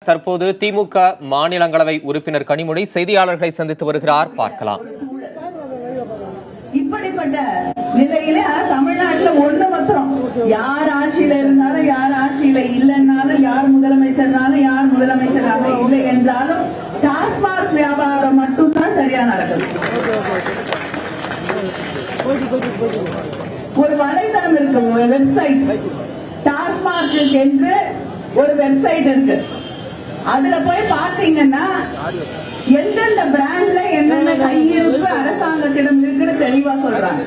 தற்போது திமுக மாநிலங்களவை உறுப்பினர் கனிமொழி செய்தியாளர்களை சந்தித்து வருகிறார். பார்க்கலாம். இப்படிப்பட்ட நிலையில தமிழ்நாட்டுல ஒண்ணு மாத்திரம், யார் ஆட்சியில இருந்தாலும் யார் ஆட்சியில இல்லைன்னாலும் யார் முதலமைச்சர்னாலும் யார் முதலமைச்சராக இல்லை என்றாலும் டாஸ்மாக் வியாபாரம் மட்டும் தான் சரியா நடக்குது. ஒரு வலைதளம் இருக்கு, ஒரு வெப்சைட், டாஸ்மாக் என்று ஒரு வெப்சைட் இருக்கு. அதுல போய் பாத்தீங்கன்னா எந்தெந்த பிராண்ட்ல என்னென்ன கையிருப்பு அரசாங்கத்திடம் இருக்குன்னு தெளிவா சொல்றாங்க.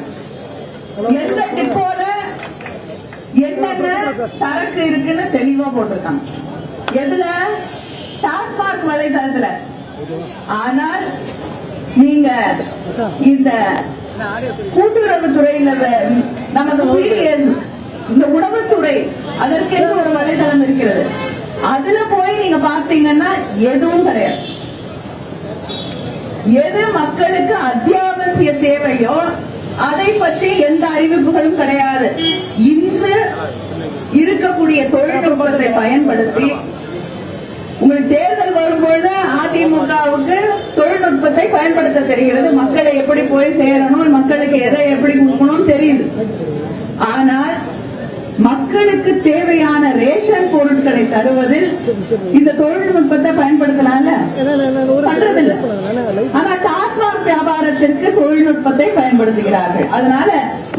எந்த டிப்போல என்னென்ன சரக்கு இருக்குன்னு தெளிவா போட்டிருக்காங்க. எதுல? டாஸ்மாக் வலைதளத்துல. ஆனால் நீங்க இந்த கூட்டுறவுத்துறையில நமக்கு இந்த உணவுத்துறை அதற்கென்று ஒரு வலைதளம் இருக்கிறது. அதுல போய் நீங்க பாத்தீங்கன்னா எதுவும் கிடையாது. எது மக்களுக்கு அத்தியாவசிய தேவையோ அதை பற்றி எந்த அறிவிப்புகளும் கிடையாது. இன்று இருக்கக்கூடிய தொழில்நுட்பத்தை பயன்படுத்தி உங்களுக்கு தேர்தல் வரும்பொழுது அதிமுகவுக்கு தொழில்நுட்பத்தை பயன்படுத்த தெரிகிறது. மக்களை எப்படி போய் சேரணும், மக்களுக்கு எதை எப்படி கொடுக்கணும் தெரியுது. ஆனால் மக்களுக்கு தேவையான ரேஷன் பொருட்களை தருவதில் இந்த தொழில்நுட்பத்தை பயன்படுத்தலாம்ல, பண்றதில்லை. ஆனா டாஸ்மாக் வியாபாரத்திற்கு தொழில்நுட்பத்தை பயன்படுத்துகிறார்கள். அதனால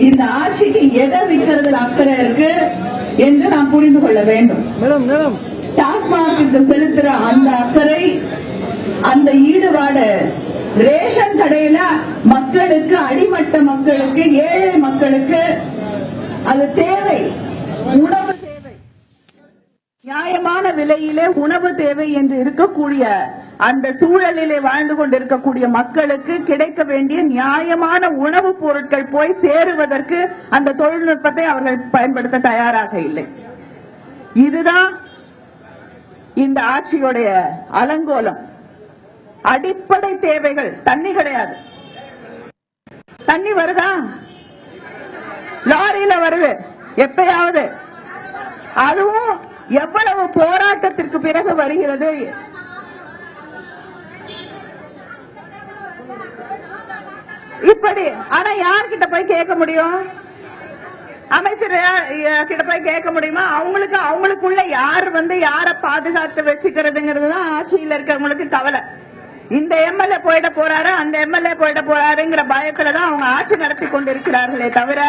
இந்த ஆட்சிக்கு எதை விற்கிறதுல அக்கறை இருக்கு என்று நாம் புரிந்து கொள்ள வேண்டும். டாஸ்மாக்கு செலுத்துற அந்த அக்கறை, அந்த ஈடுபாடு ரேஷன் கடையில மக்களுக்கு, அடிமட்ட மக்களுக்கு, ஏழை மக்களுக்கு அது தேவை. உணவு தேவை, நியாயமான விலையிலே உணவு தேவை என்று இருக்கக்கூடிய அந்த சூழலிலே வாழ்ந்து கொண்டிருக்கக்கூடிய மக்களுக்கு கிடைக்க வேண்டிய நியாயமான உணவுப் பொருட்கள் போய் சேருவதற்கு அந்த தொழில்நுட்பத்தை அவர்கள் பயன்படுத்த தயாராக இல்லை. இதுதான் இந்த ஆட்சியுடைய அலங்கோலம். அடிப்படை தேவைகள், தண்ணி கிடையாது. தண்ணி வருதா? லாரியில வருது எப்பயாவது. அதுவும் எவ்வளவு போராட்டத்திற்கு பிறகு வருகிறது. இப்படி ஆனா யார்கிட்ட போய் கேட்க முடியும்? அமைச்சர் கிட்ட போய் கேட்க முடியுமா? அவங்களுக்குள்ள யார் யார பாதுகாத்து வச்சுக்கிறதுங்கிறது தான் ஆட்சியில் இருக்கவங்களுக்கு கவலை. இந்த எம்எல்ஏ போயிட போறாரு, அந்த எம்எல்ஏ போயிட போறாருங்கிற பயத்துலதான் அவங்க ஆட்சி நடத்தி கொண்டிருக்கிறார்களே தவிர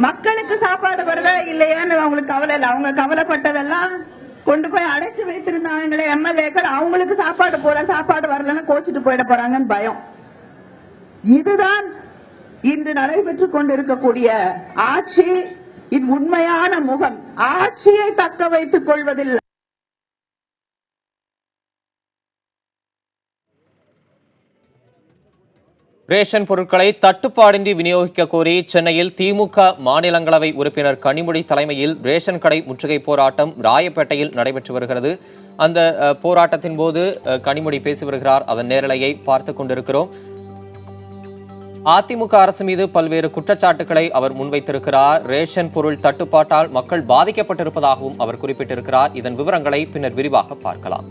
மக்களுக்கு சாப்பாடு வருதா இல்லையான்னு அவங்களுக்கு கவலை இல்லை. அவங்க கவலைப்பட்டதெல்லாம் கொண்டு போய் அடைச்சு வைத்திருந்தாங்களே எம்எல்ஏக்கள், அவங்களுக்கு சாப்பாடு போல, சாப்பாடு வரலன்னு கோச்சிட்டு போயிட போறாங்கன்னு பயம். இதுதான் இன்று நடைபெற்றுக் கொண்டிருக்கக்கூடிய ஆட்சி. இது உண்மையான முகம். ஆட்சியை தக்க வைத்துக் கொள்வதில் ரேஷன் பொருட்களை தட்டுப்பாடின்றி விநியோகிக்க கோரி சென்னையில் திமுக மாநிலங்களவை உறுப்பினர் கனிமொழி தலைமையில் ரேஷன் கடை முற்றுகை போராட்டம் ராயப்பேட்டையில் நடைபெற்று வருகிறது. அந்த போராட்டத்தின் போது கனிமொழி பேசி வருகிறார். அதன் நேரலையை பார்த்துக் கொண்டிருக்கிறோம். அதிமுக அரசு மீது பல்வேறு குற்றச்சாட்டுகளை அவர் முன்வைத்திருக்கிறார். ரேஷன் பொருள் தட்டுப்பாட்டால் மக்கள் பாதிக்கப்பட்டிருப்பதாகவும் அவர் குறிப்பிட்டிருக்கிறார். இதன் விவரங்களை பின்னர் விரிவாக பார்க்கலாம்.